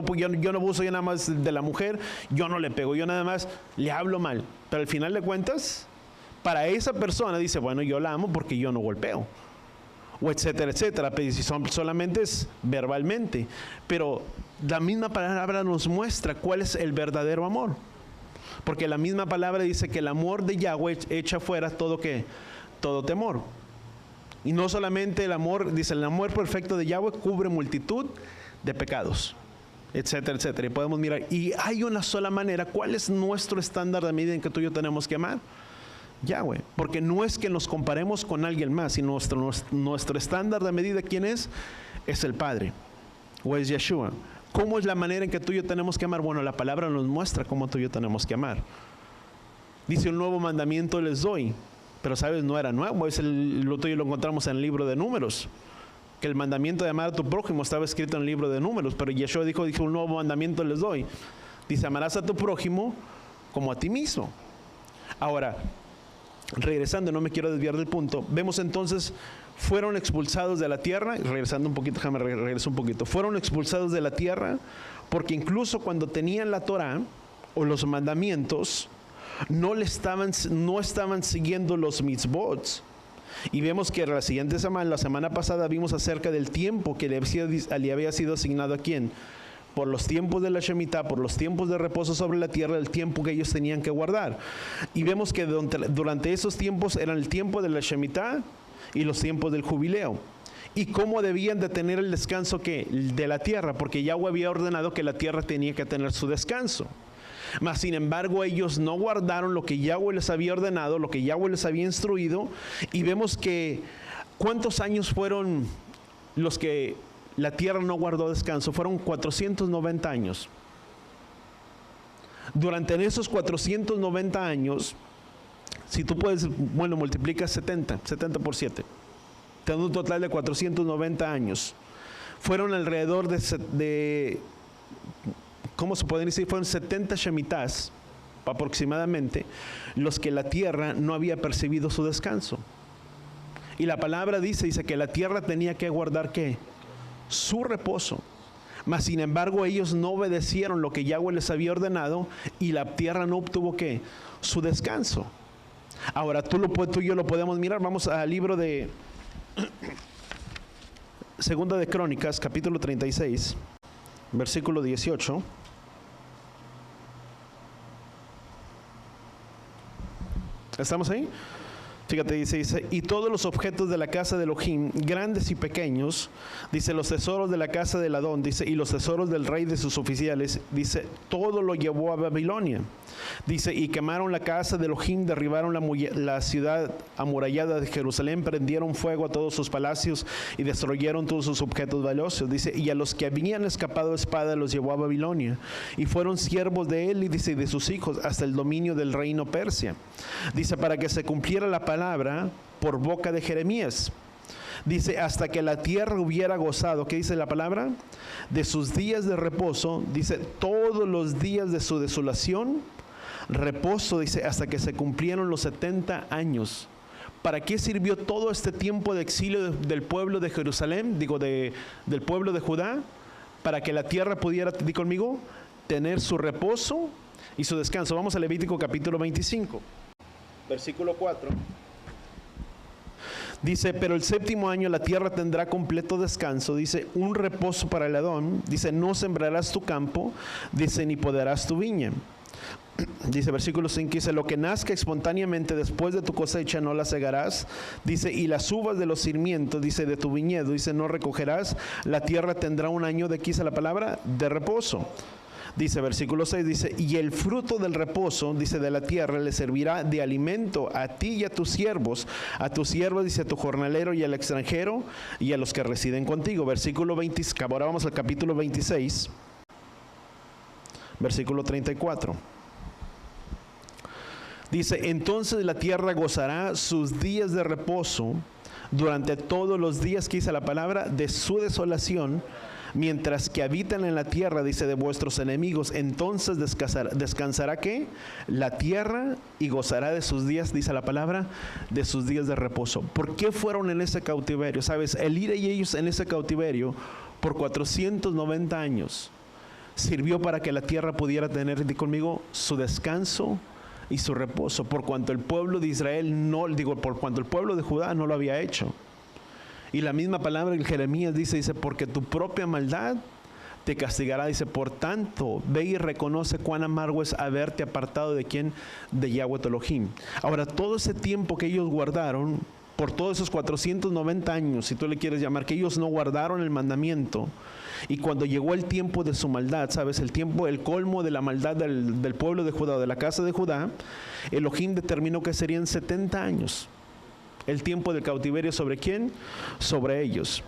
abuso ya nada más de la mujer, yo no le pego, yo nada más le hablo mal. Pero al final de cuentas, para esa persona dice, bueno, yo la amo porque yo no golpeo, o etcétera, etcétera. Pero si solamente es verbalmente. Pero la misma palabra nos muestra cuál es el verdadero amor. Porque la misma palabra dice que el amor de Yahweh echa fuera todo temor. Y no solamente el amor, dice, el amor perfecto de Yahweh cubre multitud de pecados, etcétera, etcétera. Y podemos mirar, y hay una sola manera. ¿Cuál es nuestro estándar de medida en que tú y yo tenemos que amar? Yahweh. Porque no es que nos comparemos con alguien más, sino nuestro estándar de medida, ¿quién es? Es el Padre, o es Yeshua. ¿Cómo es la manera en que tú y yo tenemos que amar? Bueno, la palabra nos muestra cómo tú y yo tenemos que amar. Dice, un nuevo mandamiento les doy. Pero sabes, no era nuevo, lo tuyo lo encontramos en el libro de Números, que el mandamiento de amar a tu prójimo estaba escrito en el libro de Números. Pero Yeshua dijo, un nuevo mandamiento les doy. Dice, amarás a tu prójimo como a ti mismo. Ahora, regresando, no me quiero desviar del punto, vemos entonces, fueron expulsados de la tierra, regresando un poquito, déjame regreso un poquito, fueron expulsados de la tierra, porque incluso cuando tenían la Torá, o los mandamientos, no estaban siguiendo los mitzvot. Y vemos que la semana pasada vimos acerca del tiempo que le había sido asignado a quién, por los tiempos de la Shemitah, por los tiempos de reposo sobre la tierra, el tiempo que ellos tenían que guardar. Y vemos que durante esos tiempos eran el tiempo de la Shemitah y los tiempos del jubileo. Y cómo debían de tener el descanso de la tierra, porque Yahweh había ordenado que la tierra tenía que tener su descanso. Mas sin embargo ellos no guardaron lo que Yahweh les había ordenado, lo que Yahweh les había instruido, y vemos que ¿cuántos años fueron los que la tierra no guardó descanso? Fueron 490 años. Durante esos 490 años, si tú puedes, bueno, multiplica 70 por 7, te da un total de 490 años. Fueron alrededor de ¿cómo se pueden decir? Fueron 70 Shemitahs aproximadamente los que la tierra no había percibido su descanso. Y la palabra dice que la tierra tenía que guardar ¿qué? Su reposo. Mas sin embargo ellos no obedecieron lo que Yahweh les había ordenado y la tierra no obtuvo ¿qué? Su descanso. Ahora tú y yo lo podemos mirar. Vamos al libro de Segunda de Crónicas, capítulo 36, versículo 18. ¿Estamos ahí? Fíjate, dice, y todos los objetos de la casa de Elohim, grandes y pequeños, dice, los tesoros de la casa de Ladón, dice, y los tesoros del rey de sus oficiales, dice, todo lo llevó a Babilonia. Dice, y quemaron la casa de Elohim, derribaron la ciudad amurallada de Jerusalén, prendieron fuego a todos sus palacios y destruyeron todos sus objetos valiosos. Dice, y a los que habían escapado de espada los llevó a Babilonia, y fueron siervos de él, y dice, y de sus hijos, hasta el dominio del reino Persia. Dice, para que se cumpliera la palabra por boca de Jeremías. Dice, hasta que la tierra hubiera gozado, ¿qué dice la palabra? De sus días de reposo, dice, todos los días de su desolación, reposo, dice, hasta que se cumplieron los 70 años. ¿Para qué sirvió todo este tiempo de exilio del pueblo de Jerusalén? Del pueblo de Judá, para que la tierra pudiera, di conmigo, tener su reposo y su descanso. Vamos a Levítico capítulo 25, versículo 4. Dice, pero el séptimo año la tierra tendrá completo descanso, dice, un reposo para el Adón, dice, no sembrarás tu campo, dice, ni podarás tu viña. Dice versículo 5, dice, lo que nazca espontáneamente después de tu cosecha no la cegarás, dice, y las uvas de los sarmientos, dice, de tu viñedo, dice, no recogerás, la tierra tendrá un año de, ¿qué dice la palabra? De reposo. Dice versículo 6, dice, y el fruto del reposo, dice, de la tierra le servirá de alimento a ti y a tus siervos, dice, a tu jornalero y al extranjero y a los que residen contigo. Versículo 20, ahora vamos al capítulo 26, versículo 34. Dice, entonces la tierra gozará sus días de reposo durante todos los días, que dice la palabra, de su desolación, mientras que habitan en la tierra, dice, de vuestros enemigos. Entonces descansará ¿qué? La tierra y gozará de sus días, dice la palabra, de sus días de reposo. ¿Por qué fueron en ese cautiverio? ¿Sabes? El ir y ellos en ese cautiverio por 490 años sirvió para que la tierra pudiera tener, di conmigo, su descanso y su reposo, por cuanto el pueblo de Israel por cuanto el pueblo de Judá no lo había hecho. Y la misma palabra en Jeremías dice, porque tu propia maldad te castigará, dice, por tanto, ve y reconoce cuán amargo es haberte apartado de quién, de Yahweh Elohim. Ahora, todo ese tiempo que ellos guardaron, por todos esos 490 años, si tú le quieres llamar, que ellos no guardaron el mandamiento, y cuando llegó el tiempo de su maldad, ¿sabes? El colmo de la maldad del pueblo de Judá, de la casa de Judá, Elohim determinó que serían 70 años. El tiempo del cautiverio, ¿sobre quién? Sobre ellos.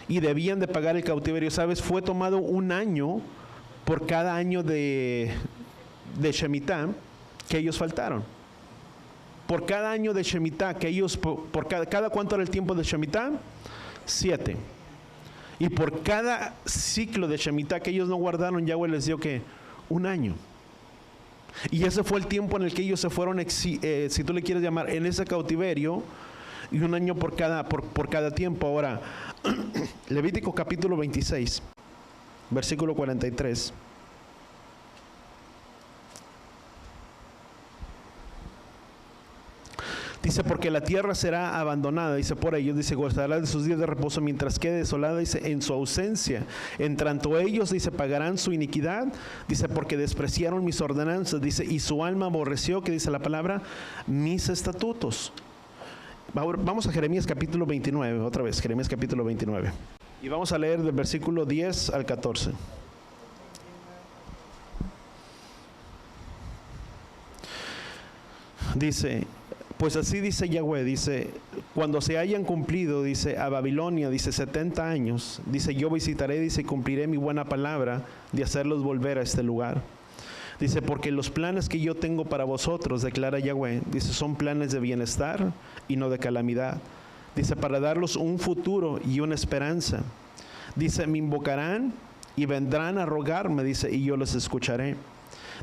Y debían de pagar el cautiverio, ¿sabes? Fue tomado un año por cada año de Shemitah que ellos faltaron. Por cada año de Shemitah que ellos, cada ¿cuánto era el tiempo de Shemitah? 7. Y por cada ciclo de Shemitah que ellos no guardaron, Yahweh les dio ¿qué? Un año. Y ese fue el tiempo en el que ellos se fueron, si tú le quieres llamar, en ese cautiverio, y un año por cada tiempo. Ahora, Levítico capítulo 26, versículo 43. Dice, porque la tierra será abandonada, dice, por ellos, dice, gozará de sus días de reposo mientras quede desolada, dice, en su ausencia. En tanto ellos, dice, pagarán su iniquidad, dice, porque despreciaron mis ordenanzas, dice, y su alma aborreció, que dice la palabra, mis estatutos. Ahora, vamos a Jeremías capítulo 29, otra vez, Jeremías capítulo 29. Y vamos a leer del versículo 10 al 14. Dice, pues así dice Yahweh, dice, cuando se hayan cumplido, dice, a Babilonia, dice, 70 años, dice, yo visitaré, dice, y cumpliré mi buena palabra de hacerlos volver a este lugar. Dice, porque los planes que yo tengo para vosotros, declara Yahweh, dice, son planes de bienestar y no de calamidad. Dice, para darlos un futuro y una esperanza. Dice, me invocarán y vendrán a rogarme, dice, y yo los escucharé.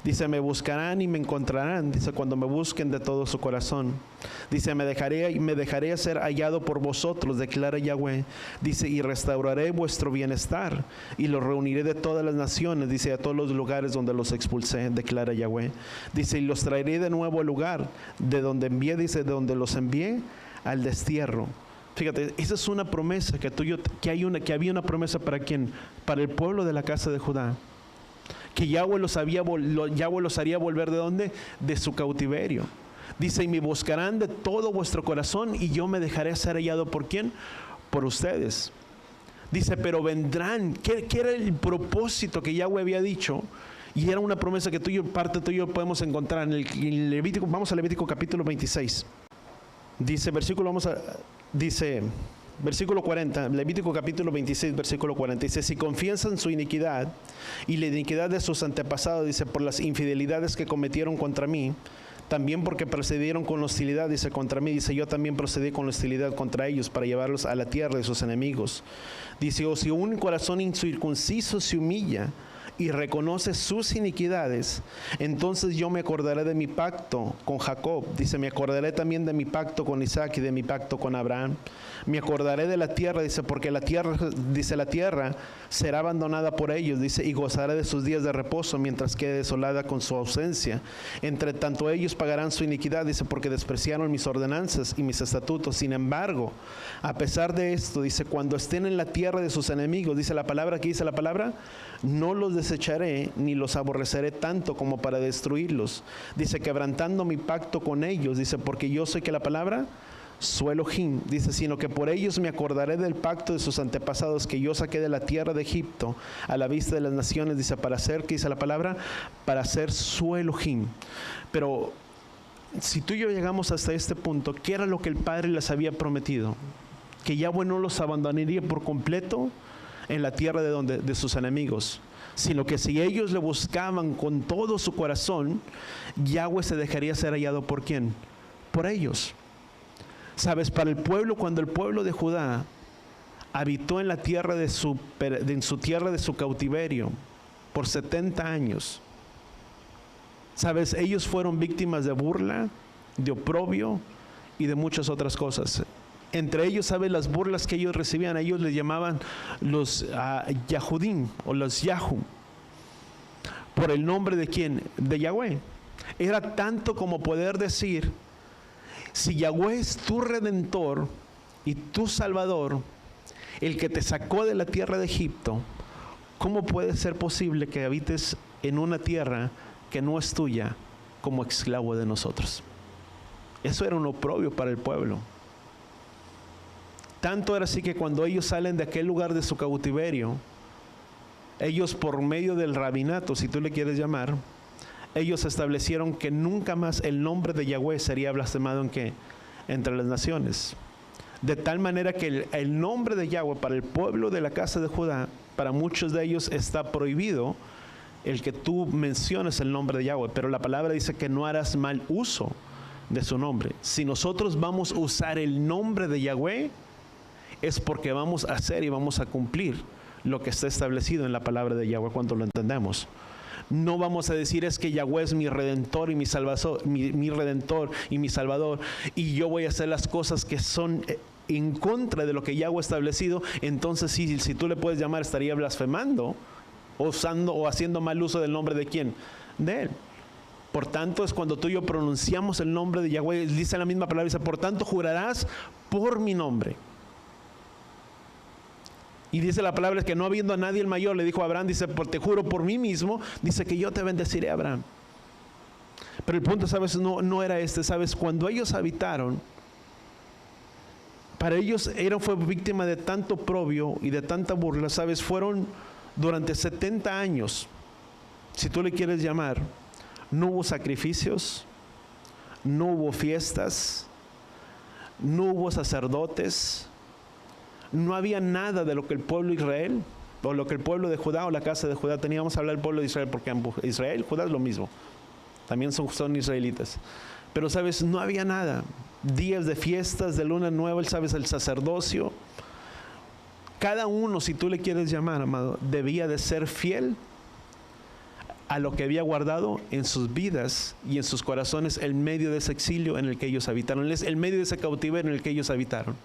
Dice, me buscarán y me encontrarán, dice, cuando me busquen de todo su corazón. Dice, me dejaré ser hallado por vosotros, declara Yahweh. Dice, y restauraré vuestro bienestar y los reuniré de todas las naciones, dice, a todos los lugares donde los expulsé, declara Yahweh. Dice, y los traeré de nuevo al lugar de donde envié, dice, de donde los envié, al destierro. Fíjate, esa es una promesa que había una promesa para quién, para el pueblo de la casa de Judá. Que Yahweh los haría volver ¿de dónde? De su cautiverio. Dice, y me buscarán de todo vuestro corazón y yo me dejaré ser hallado ¿por quién? Por ustedes. Dice, pero vendrán. ¿Qué era el propósito que Yahweh había dicho? Y era una promesa que parte tú y yo podemos encontrar en el Levítico. Vamos a Levítico capítulo 26. Dice, versículo 40, Levítico capítulo 26, versículo 40, dice, si confiesan su iniquidad y la iniquidad de sus antepasados, dice, por las infidelidades que cometieron contra mí, también porque procedieron con hostilidad, dice, contra mí, dice, yo también procedí con hostilidad contra ellos para llevarlos a la tierra de sus enemigos. Dice, o si un corazón incircunciso se humilla y reconoce sus iniquidades, entonces yo me acordaré de mi pacto con Jacob, dice, me acordaré también de mi pacto con Isaac y de mi pacto con Abraham. Me acordaré de la tierra, dice, porque la tierra será abandonada por ellos, dice, y gozaré de sus días de reposo mientras quede desolada con su ausencia. Entre tanto ellos pagarán su iniquidad, dice, porque despreciaron mis ordenanzas y mis estatutos. Sin embargo, a pesar de esto, dice, cuando estén en la tierra de sus enemigos, dice la palabra, ¿qué dice la palabra? No los desecharé ni los aborreceré tanto como para destruirlos. Dice, quebrantando mi pacto con ellos, dice, porque yo sé que la palabra su Elohim, dice, sino que por ellos me acordaré del pacto de sus antepasados que yo saqué de la tierra de Egipto a la vista de las naciones, dice, para ser, ¿qué dice la palabra? Para ser su Elohim. Pero si tú y yo llegamos hasta este punto, ¿qué era lo que el Padre les había prometido? Que Yahweh no los abandonaría por completo en la tierra de sus enemigos, sino que si ellos le buscaban con todo su corazón, Yahweh se dejaría ser hallado ¿por quién? Por ellos. Sabes, para el pueblo, cuando el pueblo de Judá habitó en la tierra en su tierra de su cautiverio por 70 años, sabes, ellos fueron víctimas de burla, de oprobio y de muchas otras cosas. Entre ellos, ¿sabes? Las burlas que ellos recibían, ellos les llamaban los Yahudim o los Yahu. ¿Por el nombre de quién? De Yahweh. Era tanto como poder decir, si Yahweh es tu Redentor y tu Salvador, el que te sacó de la tierra de Egipto, ¿cómo puede ser posible que habites en una tierra que no es tuya como esclavo de nosotros? Eso era un oprobio para el pueblo. Tanto era así que cuando ellos salen de aquel lugar de su cautiverio, ellos por medio del rabinato, si tú le quieres llamar, ellos establecieron que nunca más el nombre de Yahweh sería blasfemado ¿en qué? Entre las naciones. De tal manera que el nombre de Yahweh para el pueblo de la casa de Judá, para muchos de ellos está prohibido el que tú menciones el nombre de Yahweh, pero la palabra dice que no harás mal uso de su nombre. Si nosotros vamos a usar el nombre de Yahweh, es porque vamos a hacer y vamos a cumplir lo que está establecido en la palabra de Yahweh cuando lo entendemos. No vamos a decir es que Yahweh es mi redentor y mi salvador, mi redentor y mi salvador, y yo voy a hacer las cosas que son en contra de lo que Yahweh ha establecido. Entonces si tú le puedes llamar, estaría blasfemando, usando o haciendo mal uso del nombre de ¿quién? De Él. Por tanto, es cuando tú y yo pronunciamos el nombre de Yahweh, dice la misma palabra, dice, por tanto jurarás por mi nombre. Y dice la palabra que no habiendo a nadie el mayor, le dijo a Abraham, dice, te juro por mí mismo, dice que yo te bendeciré, Abraham. Pero el punto, ¿sabes? No era este, ¿sabes? Cuando ellos habitaron, para ellos fue víctima de tanto oprobio y de tanta burla, ¿sabes? Fueron durante 70 años, si tú le quieres llamar, no hubo sacrificios, no hubo fiestas, no hubo sacerdotes, no había nada de lo que el pueblo de Israel, o lo que el pueblo de Judá o la casa de Judá tenía. Vamos a hablar del pueblo de Israel, porque Israel y Judá es lo mismo, también son israelitas. Pero, ¿sabes? No había nada. Días de fiestas, de luna nueva, ¿sabes? El sacerdocio. Cada uno, si tú le quieres llamar, amado, debía de ser fiel a lo que había guardado en sus vidas y en sus corazones, en medio de ese exilio en el que ellos habitaron, en medio de ese cautiverio en el que ellos habitaron.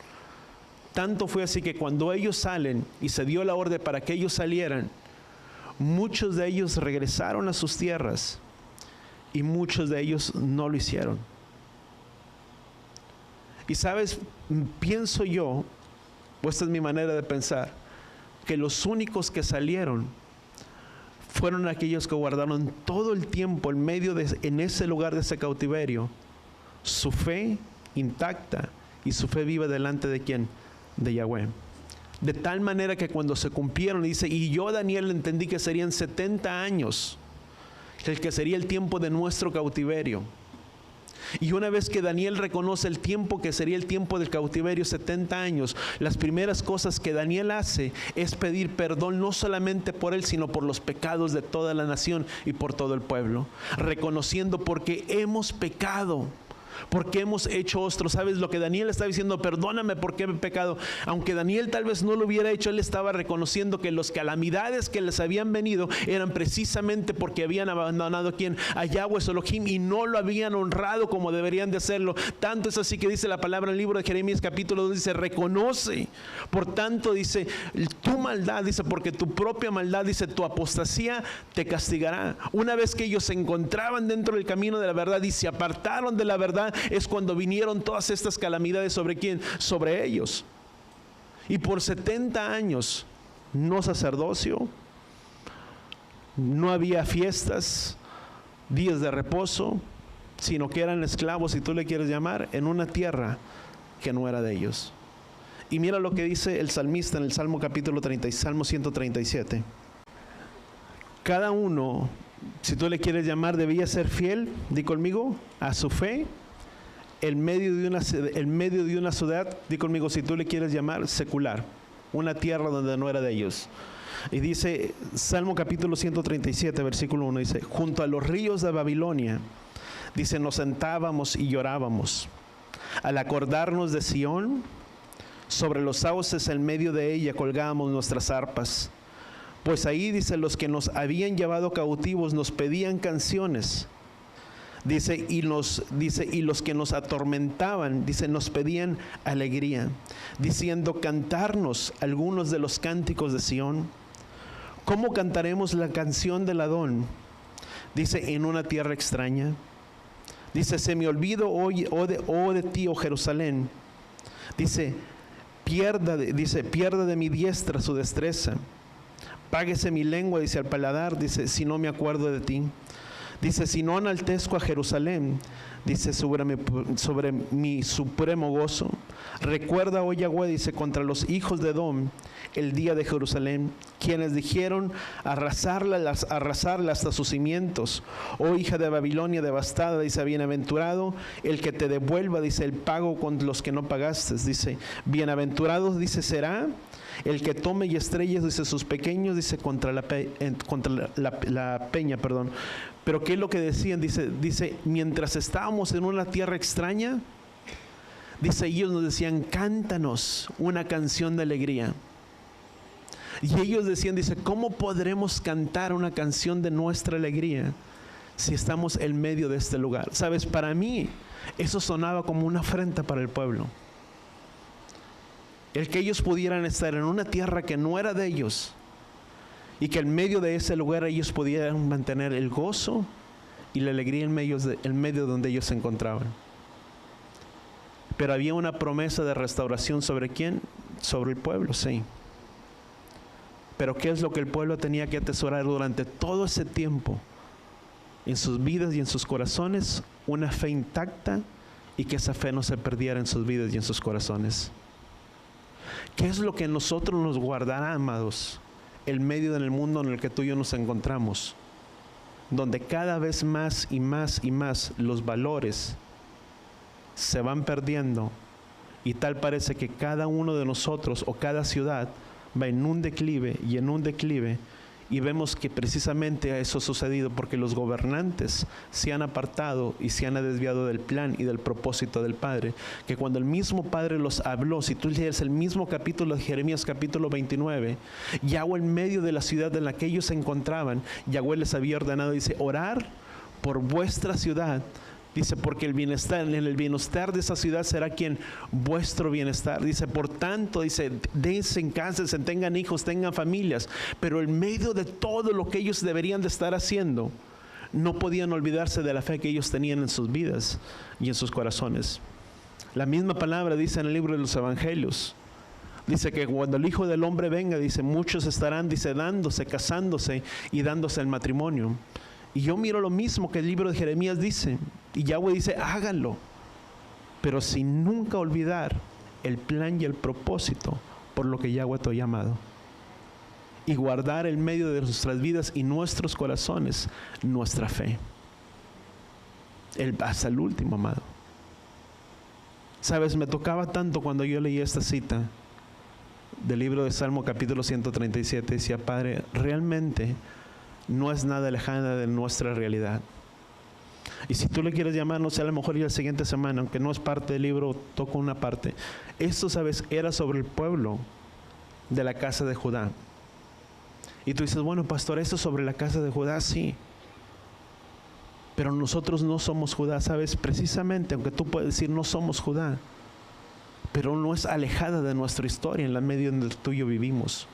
Tanto fue así que cuando ellos salen y se dio la orden para que ellos salieran, muchos de ellos regresaron a sus tierras y muchos de ellos no lo hicieron. Y sabes, pienso yo, o esta es mi manera de pensar, que los únicos que salieron fueron aquellos que guardaron todo el tiempo en ese lugar de ese cautiverio, su fe intacta y su fe viva delante de ¿quién? De Yahweh. De tal manera que cuando se cumplieron, dice, y yo, Daniel, entendí que serían 70 años, el que sería el tiempo de nuestro cautiverio. Y una vez que Daniel reconoce el tiempo que sería el tiempo del cautiverio, 70 años, las primeras cosas que Daniel hace es pedir perdón, no solamente por él, sino por los pecados de toda la nación y por todo el pueblo, reconociendo porque hemos pecado, porque hemos hecho ostro. ¿Sabes lo que Daniel está diciendo? Perdóname porque he pecado. Aunque Daniel tal vez no lo hubiera hecho, él estaba reconociendo que las calamidades que les habían venido eran precisamente porque habían abandonado a Yahweh Elohim, y no lo habían honrado como deberían de hacerlo. Tanto es así que dice la palabra en el libro de Jeremías capítulo 2, dice, reconoce, por tanto, dice, tu maldad, dice, porque tu propia maldad, dice, tu apostasía te castigará. Una vez que ellos se encontraban dentro del camino de la verdad y se apartaron de la verdad, es cuando vinieron todas estas calamidades. ¿Sobre quién? Sobre ellos. Y por 70 años, no sacerdocio, no había fiestas, días de reposo, sino que eran esclavos, si tú le quieres llamar, en una tierra que no era de ellos. Y mira lo que dice el salmista en el Salmo capítulo 30, Salmo 137. Cada uno, si tú le quieres llamar, debía ser fiel, di conmigo, a su fe, en medio de una ciudad, di conmigo, si tú le quieres llamar, secular, una tierra donde no era de ellos. Y dice, Salmo capítulo 137, versículo 1, dice, junto a los ríos de Babilonia, dice, nos sentábamos y llorábamos, al acordarnos de Sión, sobre los sauces en medio de ella colgábamos nuestras arpas. Pues ahí, dice, los que nos habían llevado cautivos nos pedían canciones. Dice, y los que nos atormentaban, dice, nos pedían alegría, diciendo, cantarnos algunos de los cánticos de Sión. ¿Cómo cantaremos la canción del Adón? Dice, en una tierra extraña. Dice, se me olvido hoy, de ti, oh Jerusalén. Dice, pierda de mi diestra su destreza. Páguese mi lengua, dice, al paladar, dice, si no me acuerdo de ti. Dice, si no enaltezco a Jerusalén, dice, sobre mi supremo gozo. Recuerda, oh Yahweh, dice, contra los hijos de Edom, el día de Jerusalén, quienes dijeron, arrasarla hasta sus cimientos. Oh hija de Babilonia devastada, dice, bienaventurado el que te devuelva, dice, el pago con los que no pagaste. Dice, bienaventurado, dice, será el que tome y estrelle, dice, sus pequeños, dice, contra la peña, perdón. Pero ¿qué es lo que decían? Dice, mientras estábamos en una tierra extraña, dice, ellos nos decían, cántanos una canción de alegría. Y ellos decían, dice, ¿cómo podremos cantar una canción de nuestra alegría si estamos en medio de este lugar? Sabes, para mí eso sonaba como una afrenta para el pueblo. El que ellos pudieran estar en una tierra que no era de ellos y que en medio de ese lugar ellos pudieran mantener el gozo y la alegría en medio donde ellos se encontraban. Pero había una promesa de restauración ¿sobre quién? Sobre el pueblo, sí. Pero ¿qué es lo que el pueblo tenía que atesorar durante todo ese tiempo? En sus vidas y en sus corazones, una fe intacta, y que esa fe no se perdiera en sus vidas y en sus corazones. ¿Qué es lo que nosotros nos guardará, amados, el medio del mundo en el que tú y yo nos encontramos? Donde cada vez más y más y más los valores se van perdiendo, y tal parece que cada uno de nosotros o cada ciudad va en un declive y en un declive, y vemos que precisamente eso ha sucedido porque los gobernantes se han apartado y se han desviado del plan y del propósito del Padre, que cuando el mismo Padre los habló, si tú lees el mismo capítulo de Jeremías capítulo 29, Yahweh en medio de la ciudad en la que ellos se encontraban, Yahweh les había ordenado, dice, orar por vuestra ciudad. Dice, porque el bienestar de esa ciudad será quien vuestro bienestar. Dice, por tanto, dice, dense, cásense, tengan hijos, tengan familias. Pero en medio de todo lo que ellos deberían de estar haciendo, no podían olvidarse de la fe que ellos tenían en sus vidas y en sus corazones. La misma palabra dice en el libro de los Evangelios. Dice que cuando el Hijo del Hombre venga, dice, muchos estarán, dice, dándose, casándose y dándose el matrimonio. Y yo miro lo mismo que el libro de Jeremías dice. Y Yahweh dice, háganlo, pero sin nunca olvidar el plan y el propósito por lo que Yahweh te ha llamado. Y guardar en medio de nuestras vidas y nuestros corazones nuestra fe. Hasta el último, amado. Sabes, me tocaba tanto cuando yo leí esta cita del libro de Salmo capítulo 137. Decía, Padre, realmente no es nada lejana de nuestra realidad. Y si tú le quieres llamar, no sé, a lo mejor ya la siguiente semana, aunque no es parte del libro, toco una parte. Esto, sabes, era sobre el pueblo de la casa de Judá. Y tú dices, bueno, pastor, esto es sobre la casa de Judá, sí. Pero nosotros no somos Judá, sabes, precisamente, aunque tú puedes decir no somos Judá, pero no es alejada de nuestra historia en la medio en el que tú y yo vivimos.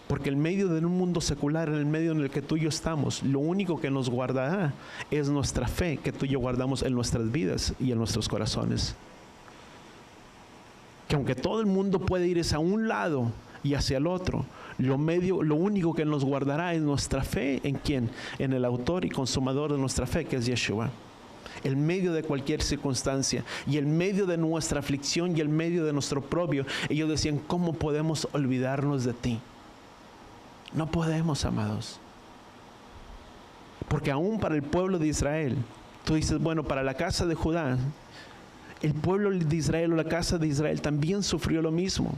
Porque en medio de un mundo secular, en el medio en el que tú y yo estamos, lo único que nos guardará es nuestra fe que tú y yo guardamos en nuestras vidas y en nuestros corazones. Que aunque todo el mundo puede ir hacia un lado y hacia el otro, lo único que nos guardará es nuestra fe. ¿En quién? En el autor y consumador de nuestra fe, que es Yeshua. En medio de cualquier circunstancia y en medio de nuestra aflicción y en medio de nuestro oprobio, ellos decían, ¿cómo podemos olvidarnos de ti? No podemos, amados. Porque aún para el pueblo de Israel, tú dices, bueno, para la casa de Judá, el pueblo de Israel o la casa de Israel también sufrió lo mismo.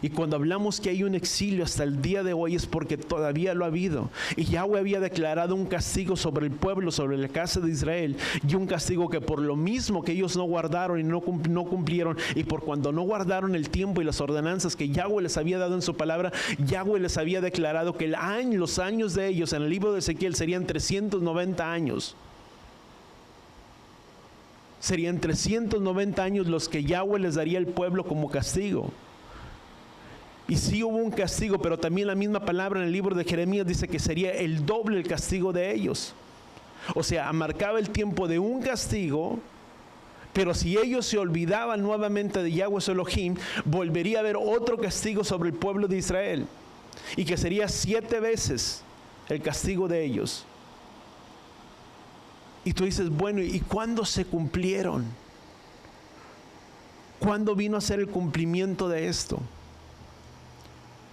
Y cuando hablamos que hay un exilio hasta el día de hoy es porque todavía lo ha habido. Y Yahweh había declarado un castigo sobre el pueblo, sobre la casa de Israel, y un castigo que por lo mismo que ellos no guardaron y no cumplieron, y por cuando no guardaron el tiempo y las ordenanzas que Yahweh les había dado en su palabra, Yahweh les había declarado que los años de ellos en el libro de Ezequiel serían 390 años. Serían 390 años los que Yahweh les daría al pueblo como castigo. Y sí hubo un castigo, pero también la misma palabra en el libro de Jeremías dice que sería el doble el castigo de ellos. O sea, marcaba el tiempo de un castigo, pero si ellos se olvidaban nuevamente de Yahweh su Elohim, volvería a haber otro castigo sobre el pueblo de Israel. Y que sería 7 veces el castigo de ellos. Y tú dices, bueno, ¿y cuándo se cumplieron? ¿Cuándo vino a ser el cumplimiento de esto?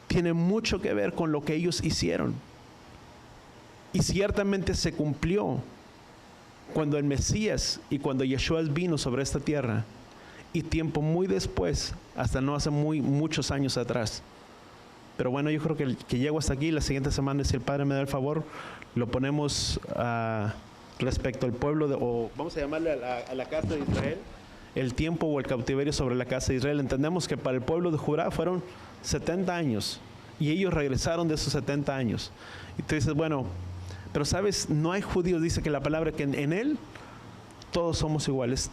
Tiene mucho que ver con lo que ellos hicieron. Y ciertamente se cumplió cuando el Mesías y cuando Yeshua vino sobre esta tierra. Y tiempo muy después, hasta no hace muchos años atrás. Pero bueno, yo creo que llego hasta aquí. La siguiente semana, si el Padre me da el favor, lo ponemos respecto al pueblo, o vamos a llamarle a la casa de Israel, el tiempo o el cautiverio sobre la casa de Israel. Entendemos que para el pueblo de Judá fueron 70 años, Y ellos regresaron de esos 70 años. Y tú dices, bueno, pero sabes, no hay judíos, dice que la palabra que en Él todos somos iguales.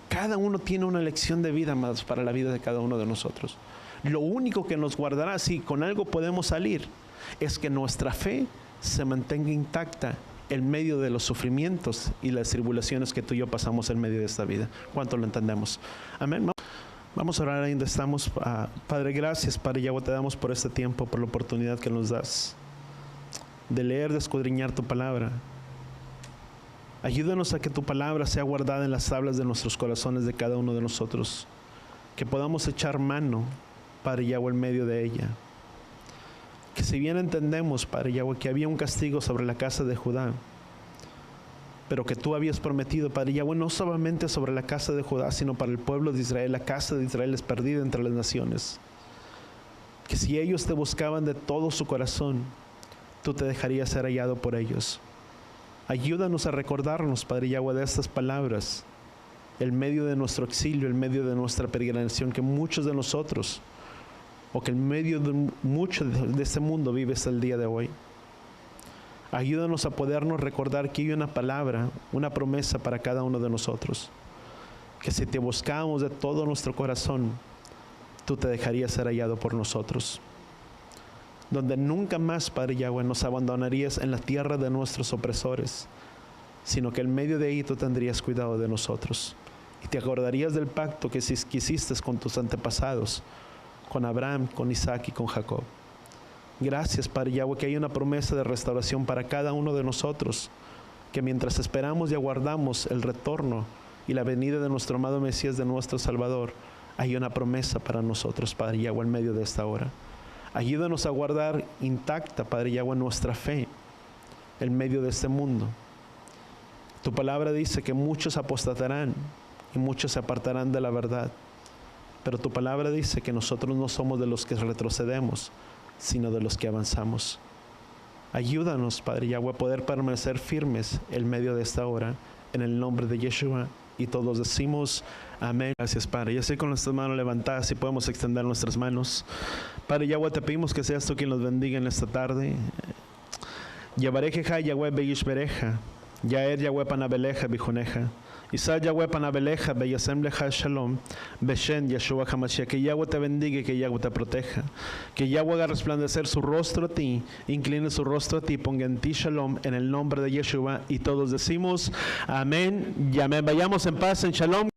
Cada uno tiene una lección de vida más para la vida de cada uno de nosotros. Lo único que nos guardará, si con algo podemos salir, es que nuestra fe se mantenga intacta en medio de los sufrimientos y las tribulaciones que tú y yo pasamos en medio de esta vida. ¿Cuánto lo entendemos? Amén. Vamos a orar ahí donde estamos. Padre, gracias, Padre Yahweh, te damos por este tiempo, por la oportunidad que nos das de leer, de escudriñar tu palabra. Ayúdanos a que tu palabra sea guardada en las tablas de nuestros corazones de cada uno de nosotros, que podamos echar mano, Padre Yahweh, en medio de ella. Que si bien entendemos, Padre Yahweh, que había un castigo sobre la casa de Judá, pero que tú habías prometido, Padre Yahweh, no solamente sobre la casa de Judá, sino para el pueblo de Israel. La casa de Israel es perdida entre las naciones. Que si ellos te buscaban de todo su corazón, tú te dejarías ser hallado por ellos. Ayúdanos a recordarnos, Padre Yahweh, de estas palabras, en medio de nuestro exilio, en medio de nuestra peregrinación, que muchos de nosotros, o que en medio de mucho de este mundo vive hasta el día de hoy. Ayúdanos a podernos recordar que hay una palabra, una promesa para cada uno de nosotros, que si te buscamos de todo nuestro corazón, tú te dejarías ser hallado por nosotros. Donde nunca más, Padre Yahweh, nos abandonarías en la tierra de nuestros opresores, sino que en medio de ahí tú tendrías cuidado de nosotros. Y te acordarías del pacto que hiciste con tus antepasados, con Abraham, con Isaac y con Jacob. Gracias, Padre Yahweh, que hay una promesa de restauración para cada uno de nosotros, que mientras esperamos y aguardamos el retorno y la venida de nuestro amado Mesías, de nuestro Salvador, hay una promesa para nosotros, Padre Yahweh, en medio de esta hora. Ayúdanos a guardar intacta, Padre Yahweh, nuestra fe en medio de este mundo. Tu palabra dice que muchos apostatarán y muchos se apartarán de la verdad. Pero tu palabra dice que nosotros no somos de los que retrocedemos, sino de los que avanzamos. Ayúdanos, Padre Yahweh, a poder permanecer firmes en medio de esta hora, en el nombre de Yeshua. Y todos decimos amén. Gracias, Padre. Ya sé, con nuestras manos levantadas, si podemos extender nuestras manos. Padre Yahweh, te pedimos que seas tú quien los bendiga en esta tarde. Yabarejeja Yahweh beyishbereja, Yaer Yahweh panabeleja bijuneja. Isa Yahweh panabeleja beyasem leja shalom, Beshen Yeshua Hamashiach. Que Yahweh te bendiga y que Yahweh te proteja. Que Yahweh haga resplandecer su rostro a ti, incline su rostro a ti, ponga en ti shalom, en el nombre de Yeshua. Y todos decimos amén y amén. Vayamos en paz, en shalom.